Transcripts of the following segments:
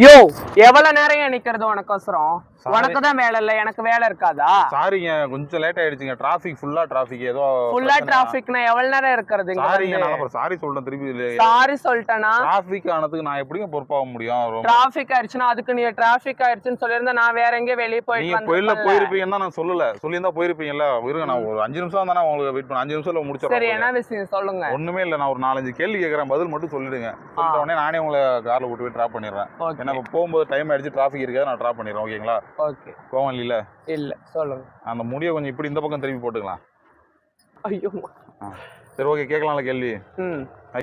யோ எவ்வளவு நேரம் நிக்கிறது உனக்கோசரம்? உனக்கு தான் வேலை இல்ல, எனக்கு வேலை இருக்காதா? சாரிங்க, கொஞ்சம் லேட் ஆயிடுச்சுங்க. டிராஃபிக் டிராஃபிக் ஏதோ ஃபுல்லா டிராஃபிக்னா எவ்வளவு நேரம் இருக்கிறது? சாரிங்க, நான் அப்புறம் சாரி சொல்றேன் திருப்பி. சாரி சொல்லிட்டேனா? டிராஃபிக் ஆனதுக்கு நான் எப்படிங்க பொறுப்பாக முடியும்? டிராஃபிக் ஆயிடுச்சுன்னா அதுக்கு நீ டிராஃபிக் ஆயிடுச்சுன்னு சொல்லியிருந்தா நான் வேற எங்கேயும் வெளியே நீங்க போயிருப்பீங்கன்னு நான் சொல்லல. சொல்லியிருந்தா போயிருப்பீங்கல்ல. இருங்க, நான் ஒரு 5 நிமிஷம் தானே உங்களுக்கு வெயிட் பண்ண. 5 நிமிஷத்துல முடிச்சிடறேன். சரி, என்ன விஷயம் சொல்லுங்க. ஒண்ணுமே இல்ல, நான் ஒரு 4-5 கேள்வி கேட்கறேன், பதில் மட்டும் சொல்லிடுங்க. சொல்லிட்ட உடனே நானே உங்களை கார்ல கூட்டு போய் டிராப் பண்ணிடுறேன். ஏன்னா போகும்போது டைம் ஆயிடுச்சு, டிராஃபிக் இருக்காது, நான் டிராப் பண்ணிடுறேன். ஓகேங்களா? ஓகே. கோவம் இல்ல? இல்ல, சொல்லுங்க. அந்த முடியை கொஞ்சம் இப்படி இந்த பக்கம் திரும்பி போட்டுக்கலாம். ஐயோ, சரி, ஓகே, கேட்கலாம்ல கேள்வி?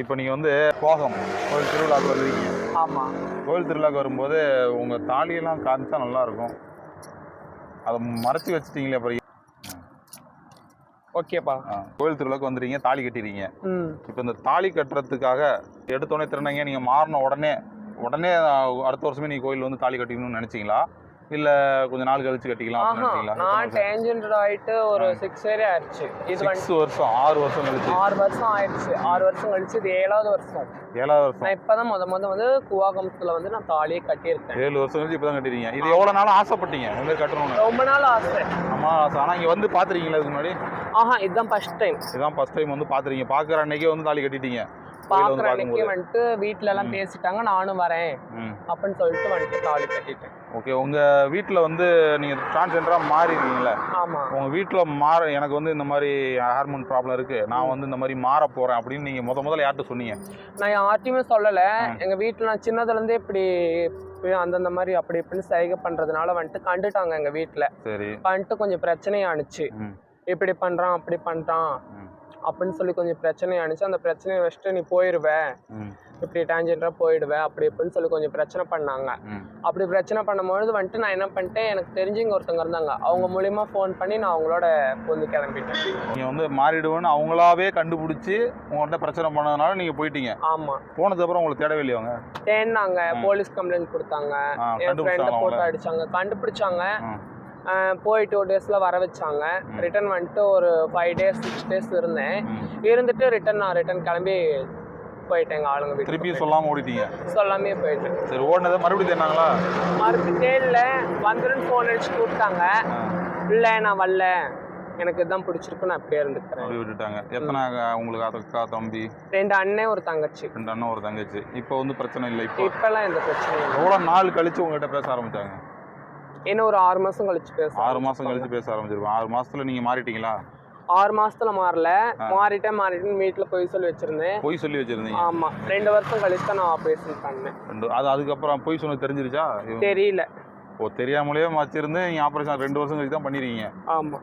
இப்போ நீங்க வந்து கோகம் கோயில் திருவிழாவுக்கு வருவீங்க. ஆமா. கோயில் திருவிழாவுக்கு வரும்போது உங்க தாலியெல்லாம் காமிச்சா நல்லா இருக்கும். அதை மறைச்சி வச்சுட்டீங்களே அப்புறம். ஓகேப்பா. கோயில் திருவிழாவுக்கு வந்துடுறீங்க, தாலி கட்டிடுறீங்க. இப்போ இந்த தாலி கட்டுறதுக்காக எடுத்தோடனே திருநங்க நீங்க மாறின உடனே அடுத்த வருஷமே நீங்க கோயில் வந்து தாலி கட்டிக்கணும்னு நினைச்சீங்களா? இல்ல கொஞ்ச நாள் கழிச்சு கட்டிக்கலாம் நினைச்சீங்களா? நான் டிரான்ஸ்ஜெண்டர் ஆயிட்டு ஒரு 6 இயர் ஆயிடுச்சு. இது 6 வருஷம் 6 வருஷம் கழிச்சு 6 வருஷம் ஆயிடுச்சு. 6 வருஷம் கழிச்சு இது 7வது வருஷம். 7வது வருஷம். நான் இப்பதான் வந்து கூவாகமத்துல வந்து நான் தாலியை கட்டியிருக்கேன். 7 வருஷம் கழிச்சு இப்பதான் கட்டிருக்கீங்க. இது எவ்வளவு நாள் ஆசைப்பட்டீங்க இந்த மாதிரி கட்டணும்னு? ரொம்ப நாள் ஆசை. ஆமா, ஆனா இங்க வந்து பாத்துறீங்களா இதுக்கு முன்னாடி? இதுதான் ஃபர்ஸ்ட் டைம். இதான் ஃபர்ஸ்ட் டைம் வந்து பாத்துறீங்க. பாக்குற அன்னைக்கே வந்து தாலி கட்டிட்டீங்க. பாக்குற அன்னைக்கே வந்துட்டு வீட்டுல எல்லாம் பேசிட்டாங்க, நானும் வரேன் அப்படின்னு சொல்லிட்டு வந்துட்டு தாலி கட்டிட்டேன். ஓகே, உங்க வீட்டுல வந்து நீங்க டிரான்ஸ்ஜெண்டரா மாறிடுவீங்களா? ஆமா. உங்க வீட்டுல எனக்கு வந்து இந்த மாதிரி ஹார்மோன் ப்ராப்ளம் இருக்கு, நான் வந்து இந்த மாதிரி மாற போறேன் அப்படின்னு நீங்க முதல்ல யார்கிட்ட சொன்னீங்க? நான் யார்ட்டையுமே சொல்லல. எங்க வீட்டுல நான் சின்னதுல இருந்தே இப்படி அந்தந்த மாதிரி அப்படி இப்படின்னு சைகை பண்றதுனால வந்துட்டு கண்டுட்டாங்க எங்க வீட்டுல. சரி. வந்துட்டு கொஞ்சம் பிரச்சனையானுச்சு. இப்படி பண்றான் அப்படி பண்றான் அப்படின்னு சொல்லி கொஞ்சம் பிரச்சனை ஆனிச்சு. அந்த பிரச்சனையை வச்சுட்டு நீ போயிடுவ, இப்படி டிரான்ஸ்ஜெண்டரா போயிடுவ அப்படி இப்படின்னு சொல்லி கொஞ்சம் பிரச்சனை பண்ணாங்க. அப்படி பிரச்சனை பண்ணும்பொழுது வந்துட்டு நான் என்ன பண்ணிட்டேன், எனக்கு தெரிஞ்சவங்க ஒருத்தவங்க இருந்தாங்க, அவங்க மூலியமா ஃபோன் பண்ணி நான் அவங்களோட வந்து கிளம்பிட்டேன். நீங்க வந்து மாறிடுவேன்னு அவங்களாவே கண்டுபிடிச்சி உங்கள்கிட்ட பிரச்சனை பண்ணதுனால நீங்க போயிட்டீங்க. ஆமா. போனதுக்கு அப்புறம் உங்களுக்கு தேடவே இல்லையாங்க? தேடினாங்க, போலீஸ் கம்ப்ளைண்ட் கொடுத்தாங்க, என் ஃப்ரெண்டை போட்டோ அடிச்சாங்க, கண்டுபிடிச்சாங்க. போய் 2 டேஸ்ல வர வச்சாங்க. ரிட்டர்ன் வந்துட்டு ஒரு 5 டேஸ் 6 டேஸ் இருந்தேன். இருந்துட்டு ரிட்டர்ன் கிளம்பி போயிட்டேங்க. ஆளுங்க வீட்டுக்கு திருப்பி சொல்லாம ஓடிட்டீங்க? சொல்லாமே போயிட்டேன். சரி, ஓடினதை மறுபடியும் தேடினாங்களா? மறுபடியும் இல்லை, வந்துருன்னு ஃபோன் அடிச்சு கூப்பிட்டாங்க. இல்லை நான் வரல, எனக்கு இதுதான் பிடிச்சிருக்கு, நான் அப்படியே இருந்துக்கிறேன். அப்படி விட்டுட்டாங்க. எத்தனை உங்களுக்கு அக்கா தம்பி? 2 அண்ணன் ஒரு தங்கச்சி. 2 அண்ணன் ஒரு தங்கச்சி. இப்போ வந்து பிரச்சனை இல்லை? இப்பெல்லாம் எந்த பிரச்சனையும் இல்லை. எவ்வளோ நாள் கழிச்சு உங்ககிட்ட பேச ஆரம்பிச்சாங்க? இன்னும் ஒரு 6 மாசம் கழிச்சு பேச 6 மாசம் கழிச்சு பேச ஆரம்பிச்சிருக்கோம். 6 மாசத்துல நீங்க மாறிட்டீங்களா? 6 மாசத்துல மாறல. மாறிட்டேன் வீட்டுல போய் சொல்லி வச்சிருந்தீங்க? ஆமா. 2 வருஷம் கழிச்சு தான் நான் ஆபரேஷன் பண்ணேன். அதுக்கப்புறம் போய் சொன்னது தெரிஞ்சிருச்சா? தெரியல. தெரியாமலே வச்சிருந்து நீங்க ஆபரேஷன் 2 வருஷம் கழிச்சு தான் பண்ணிருக்கீங்க? ஆமா.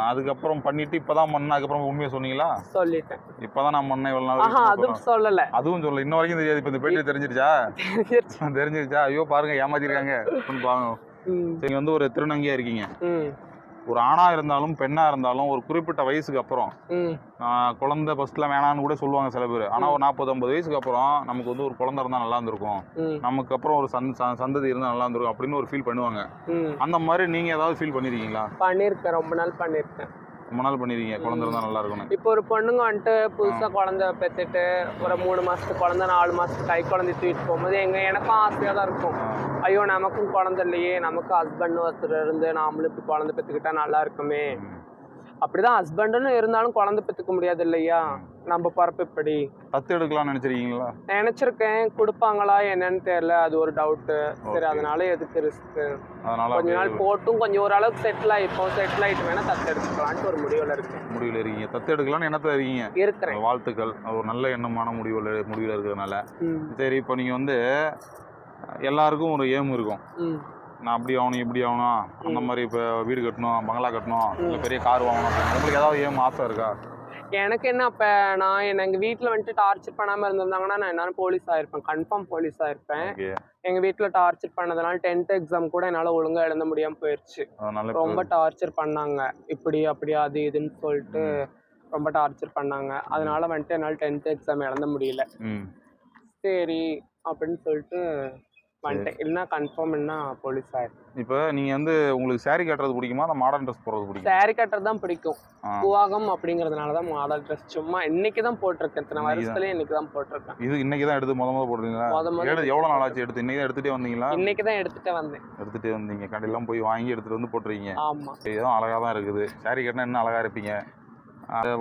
அதுக்கப்புறம் பண்ணிட்டு இப்பதான் பண்ண, அதுக்கப்புறம் உண்மையை சொன்னீங்களா? சொல்லிட்டேன். இப்பதான் நான் பண்ணேன் இவ்வளவு நாள். அதுவும் சொல்லல. அதுவும் சொல்லல. இன்ன வரைக்கும் தெரியாது. இப்ப இந்த பேட்டி தெரிஞ்சிருச்சா? தெரிஞ்சிருச்சா? ஐயோ பாருங்க, ஏமாத்திருக்காங்க. பாருங்க. நீங்க வந்து ஒரு திருநங்கையா இருக்கீங்க. ஒரு ஆணா இருந்தாலும் பெண்ணா இருந்தாலும் ஒரு குறிப்பிட்ட வயசுக்கு அப்புறம் குழந்தை ஃபர்ஸ்ட்ல வேணான்னு கூட சொல்லுவாங்க சில பேர். ஆனா ஒரு 40-50 வயசுக்கு அப்புறம் நமக்கு வந்து ஒரு குழந்தை இருந்தா நல்லா இருந்திருக்கும், நமக்கு அப்புறம் ஒரு சந்ததி இருந்தா நல்லா இருந்திருக்கும் அப்படின்னு ஒரு ஃபீல் பண்ணுவாங்க. அந்த மாதிரி நீங்க ஏதாவது ஃபீல் பண்ணிருக்கீங்களா? பண்ணிருக்கேன், ரொம்ப நாள் பண்ணிருக்கேன். ரொம்ப நாள் பண்ணிருக்கீங்க, குழந்தை இருந்தா நல்லா இருக்கணும். இப்போ ஒரு பொண்ணுங்க வந்துட்டு புதுசா குழந்தை பெற்றுட்டு ஒரு 3 மாசத்துக்கு குழந்தை 4 மாசத்துக்கு கை குழந்தை தூக்கிட்டு போகும்போது எனக்கும் ஆசையா தான் இருக்கும். ஐயோ நமக்கும் குழந்தை இல்லையே, நமக்கு ஹஸ்பண்ட் ஒருத்தர் இருந்து நாமளும் இப்படி குழந்தை பெற்றுக்கிட்டா நல்லா இருக்குமே. அப்படிதான் ஹஸ்பண்டுன்னு இருந்தாலும் குழந்தை பெற்றுக்க முடியாது இல்லையா, நம்ம பரப்பு இப்படி. தத்து எடுக்கலாம் நினைச்சிருக்கீங்களா? நினைச்சிருக்கேன், கொடுப்பாங்களா என்னன்னு தெரியல, அது ஒரு டவுட்டு. சரி, அதனால எதுக்கு ரிஸ்க், கொஞ்ச நாள் போட்டும் கொஞ்சம் ஓரளவுக்கு செட்டில் ஆயிட்டு வேணா தத்து எடுத்துக்கலான்ட்டு ஒரு முடிவுல இருக்கீங்க. தத்து எடுக்கலாம்னு எண்ணத்துல இருக்கிறேன். வாழ்த்துக்கள். ஒரு நல்ல எண்ணமான முடிவுல இருக்கிறதுனால. சரி, இப்போ நீங்க வந்து எல்லாருக்கும் ஒரு ஏம் இருக்கும், நான் அப்படி ஆகணும் இப்படி ஆகணும், அந்த மாதிரி இப்போ வீடு கட்டணும், பங்களா கட்டணும், இல்லை பெரிய கார் வாங்கணும், உங்களுக்கு ஏதாவது ஏம் ஆசை இருக்கா? எனக்கு என்ன, அப்போ நான் எங்கள் வீட்டில் வந்துட்டு டார்ச்சர் பண்ணாமல் இருந்திருந்தாங்கன்னா நான் என்னாலும் போலீஸ் ஆகிருப்பேன், கன்ஃபார்ம் போலீஸ் ஆகிருப்பேன். எங்கள் வீட்டில் டார்ச்சர் பண்ணதுனால 10th எக்ஸாம் கூட என்னால் ஒழுங்காக எழுத முடியாமல் போயிடுச்சு. ரொம்ப டார்ச்சர் பண்ணாங்க, இப்படி அப்படி அது இதுன்னு சொல்லிட்டு ரொம்ப டார்ச்சர் பண்ணாங்க. அதனால வந்துட்டு என்னால் 10th எக்ஸாம் எழுத முடியல. சரி அப்படின்னு சொல்லிட்டு வந்துட்டேன். இல்லைன்னா கன்ஃபார்ம் என்ன போலீஸ் ஆயிடும். இப்போ நீங்க வந்து உங்களுக்கு saree கட்டுறது பிடிக்குமா, அந்த மாடர்ன் ட்ரெஸ் போடுறது பிடிக்குமா? சாரி கட்டுறது தான் பிடிக்கும். ஆ. கூவாகம் அப்படிங்கிறதுனால தான் மாடல் ட்ரெஸ் சும்மா இன்னைக்கு தான் போட்டிருக்கேன். இத்தனை இன்னைக்கு வருஷத்துலயே இன்னைக்கு தான் போட்டிருக்கேன். இது இன்னைக்கு தான் எடுத்து முத போடுறீங்களா? முத எவ்வளவு நாள் ஆச்சு எடுத்து? இன்னைக்கு தான் எடுத்துட்டே வந்தீங்களா? இன்னைக்கு தான் எடுத்துட்டு வந்தேன். எடுத்துட்டே வந்தீங்க, கடையெல்லாம் போய் வாங்கி எடுத்துட்டு வந்து போட்டுருக்கீங்க. ஆமா. இதுவும் அழகா தான் இருக்குது. saree கட்டினா இன்னும் அழகா இருப்பீங்க.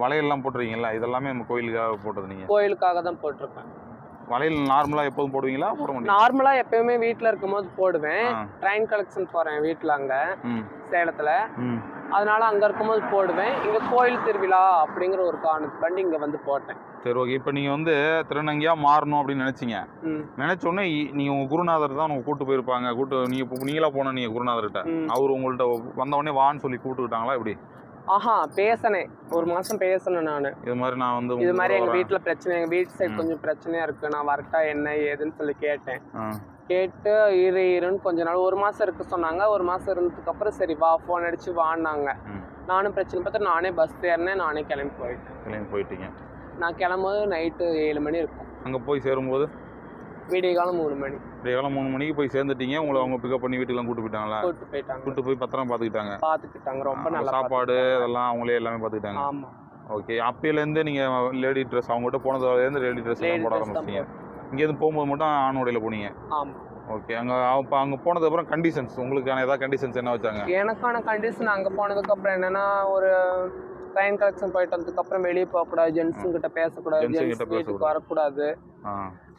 வளையல்லாம் போட்டுருக்கீங்களா? இதெல்லாமே நம்ம கோயிலுக்காக போட்டது நீங்க? கோயிலுக்காக தான் போட்டிருக்கேன். வளையல் நார்மலா எப்போதும் போடுவீங்களா, போட மாட்டீங்களா? நார்மலா எப்பயுமே வீட்ல இருக்கும்போது போடுவேன். ட்ரெயின் கலெக்ஷன் போறேன் வீட்ல அங்க சேலத்துல. அதனால அங்க இருக்கும்போது போடுவேன். இங்க கோயில் திருவிழா அப்படிங்கிற ஒரு காரணத்துக்காண்டி இங்க வந்து போட்டேன். சரி, ஓகே. இப்போ நீங்க வந்து திருநங்கையா மாறணும் அப்படின்னு நினைச்சீங்க. நினைச்ச உடனே நீங்க உங்க குருநாதர் தான் உங்க கூட்டு போயிருப்பாங்க. நீங்களா போன நீங்க குருநாதர்கிட்ட, அவர் உங்கள்ட்ட வந்த உடனே வான்னு சொல்லி கூப்பிட்டுக்கிட்டாங்களா எப்படி? பேசினேன். ஒரு மாசம் பேசினேன் நானு. இது மாதிரி நான் வந்து இது மாதிரி எங்க வீட்டுல பிரச்சனை, எங்க வீட்டு சைடு கொஞ்சம் பிரச்சனையா இருக்கு, நான் வரட்டா என்ன ஏதுன்னு சொல்லி கேட்டேன். கேட்டு இருன்னு கொஞ்ச நாள், ஒரு மாசம் இருக்க சொன்னாங்க. ஒரு மாசம் இருந்ததுக்கு அப்புறம் சரி வா, போன் அடிச்சு வான்னாங்க. நானும் பிரச்சனை பார்த்து நானே பஸ் ஏறினேன், நானே கிளம்பி போயிட்டீங்க. நான் கிளம்பும்போது நைட்டு 7 மணி இருக்கும். அங்க போய் சேரும்போது விடிய காலம் 3 மணி. விடிய காலம் 3 மணிக்கு போய் சேர்ந்துட்டீங்க. உங்களை அவங்க பிக்கப் பண்ணி வீட்டுக்குலாம் கூட்டு போயிட்டாங்களா? கூட்டு போய் பத்திரம் பாத்துக்கிட்டாங்க. ரொம்ப நல்லா சாப்பாடு அதெல்லாம் அவங்களே எல்லாமே பாத்துக்கிட்டாங்க. ஆமா. ஓகே. அப்பையிலேருந்து நீங்க லேடி ட்ரெஸ், அவங்ககிட்ட போனதுலேருந்து லேடி ட்ரெஸ் எல்லாம் போட ஆரம்பிச்சிட்டீங்க. இங்கேருந்து போகும்போது மட்டும் ஆண் உடையில போனீங்க? ஆமா. ஓகே. அங்கே போனது அப்புறம் கண்டிஷன்ஸ், உங்களுக்கான ஏதாவது கண்டிஷன்ஸ் என்ன வச்சாங்க? எனக்கான கண்டிஷன் அங்க போனதுக்கு அப்புறம் என்னன்னா, ஒரு ட்ரெயின் கலெக்ஷன் போயிட்டு வந்ததுக்கு அப்புறம் வெளியே போகக்கூடாது, ஜென்ஸுங்க கிட்ட பேசக்கூடாது, ஜென்ஸ் வீட்டுக்கு வரக்கூடாது.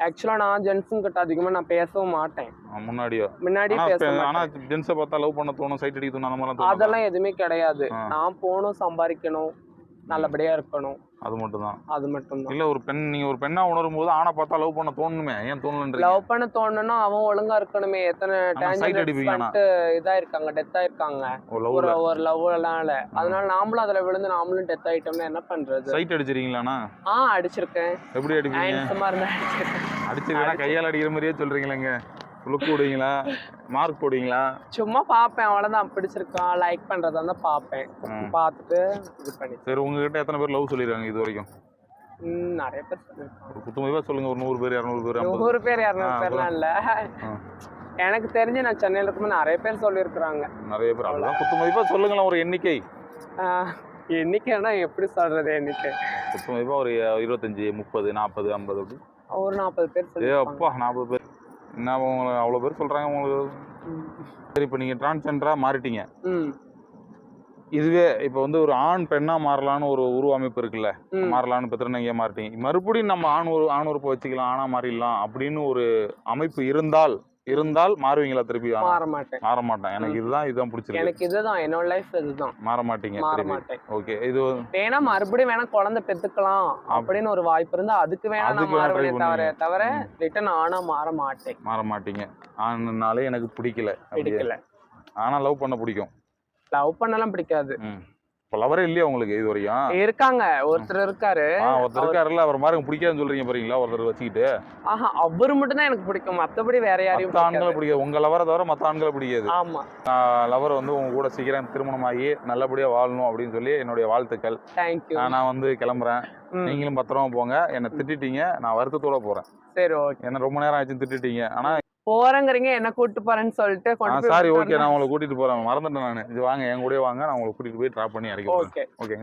ஆக்சுவலா நான் ஜென்ஸுங்க கிட்ட அதிகமா நான் பேசவும் மாட்டேன். முன்னாடியே பேசுவேன். ஆனா ஜென்ஸை பார்த்தா லவ் பண்ண தோணும், சைட் அடிக்க தோணும், அந்த மாதிரி அதெல்லாம் எதுவுமே கிடையாது. நான் போகணும், சம்பாதிக்கணும், நல்லபடியா இருக்கணும், அது மட்டும்தான். இல்ல நீங்க ஒரு பெண்ணா உணரும் போது ஆனா பார்த்தா லவ் பண்ண தோணுமே, ஏன் தோணலன்றீங்க? லவ் பண்ண தோணுனா அவன் ஒழுங்கா இருக்கணுமே. எத்தனை இதா இருக்காங்க, டெத் ஆயிருக்காங்க ஒரு லவ்னால. அதனால நாமளும் அதுல விழுந்து நாமளும் டெத் ஆயிட்டோம்னா என்ன பண்றது? சைட் அடிச்சிருக்கீங்களா? அடிச்சிருக்கேன். எப்படி அடிப்பீங்க? அடிச்சிருக்கேன். கையால் அடிக்கிற மாதிரியே சொல்றீங்களேங்க. லுக் போடுவீங்களா, மார்க் போடுவீங்களா? சும்மா பாப்பேன், அவ்வளவுதான். பிடிச்சிருக்கான் லைக் பண்றதா இருந்தா பாப்பேன், பார்த்துட்டு இது பண்ணி. சரி, உங்ககிட்ட எத்தனை பேர் லவ் சொல்லிருக்காங்க இது வரைக்கும்? நிறைய பேர் சொல்லிருக்காங்க. குத்துமதிப்பா சொல்லுங்க. ஒரு 100 பேர் 200 பேர் 100 பேர் 200 பேர்லாம் இல்ல. எனக்கு தெரிஞ்சு நான் சென்னையில இருக்கும்போது நிறைய பேர் சொல்லியிருக்கிறாங்க. நிறைய பேர். அவ்வளவுதான். குத்துமதிப்பா சொல்லுங்களேன் ஒரு எண்ணிக்கை. எண்ணிக்கைன்னா எப்படி சொல்றது? எண்ணிக்கை குத்துமதிப்பா ஒரு 25, 30, 40, 50 அப்படி ஒரு 40 பேர் சொல்லிருக்காங்க. அப்பா 40 பேர் என்ன உங்களுக்கு அவ்வளோ பேர் சொல்கிறாங்க உங்களுக்கு? சரி, இப்போ நீங்கள் டிரான்ஸ்ஜெண்டரா மாறிட்டீங்க. இதுவே இப்போ வந்து ஒரு ஆண் பெண்ணா மாறலான்னு ஒரு உருவமைப்பு இருக்குல்ல, மாறலான்னு இப்போ திருநங்கையா மாறிட்டீங்க. மறுபடியும் நம்ம ஆண் உறுப்பை வச்சுக்கலாம், ஆணா மாறிடலாம் அப்படின்னு ஒரு அமைப்பு இருந்தால் மாறுவீங்களா திருப்பி? மாற மாட்டேன். எனக்கு இதுதான் பிடிச்சிருக்கு. எனக்கு இதுதான் என்னோட லைஃப். இதுதான். மாற மாட்டேன். ஓகே. இது வேணா மறுபடியும் வேணா குழந்தை பெத்துக்கலாம் அப்படின்னு ஒரு வாய்ப்பு இருந்தா அதுக்கு வேணா நான் மாறுவேனே தவிர ரிட்டர்ன் ஆனா மாற மாட்டீங்க. ஆனாலே எனக்கு பிடிக்கல. ஆனா லவ் பண்ண பிடிக்கும். லவ் பண்ணலாம் பிடிக்காது. லவரே இல்லையா உங்களுக்கு இது வரையும்? இருக்காங்க, ஒருத்தர் இருக்காருல்ல. அவர் மாதிரி பிடிக்காதுன்னு சொல்றீங்க பாருங்களா, ஒருத்தர் வச்சுக்கிட்டு. அவரு மட்டும் தான் எனக்கு பிடிக்கும், மத்தபடி வேற யாரையும் ஆண்களை பிடிக்காது. உங்க லவரை தவிர மத்த ஆண்களை பிடிக்காது. ஆமா. லவர் வந்து உங்க கூட சீக்கிரம் திருமணமாகி நல்லபடியா வாழணும் அப்படின்னு சொல்லி என்னுடைய வாழ்த்துக்கள். தேங்க்யூ. நான் வந்து கிளம்புறேன். நீங்களும் பத்திரமா போங்க. என்னை திட்டிட்டீங்க, நான் வருத்தத்தோட போறேன். சரி, ஓகே. என்ன ரொம்ப நேரம் ஆச்சு திட்டிட்டீங்க. ஆனா போறேங்கிறீங்க, என்ன கூட்டிட்டு போறேன்னு சொல்லிட்டு. சாரி, ஓகே, நான் உங்களை கூட்டிட்டு போறேன். மறந்துட்டேன் நான். இது வாங்க, என் கூட வாங்க, நான் உங்களை கூட்டிட்டு போய் டிராப் பண்ணி இறக்கி. ஓகே.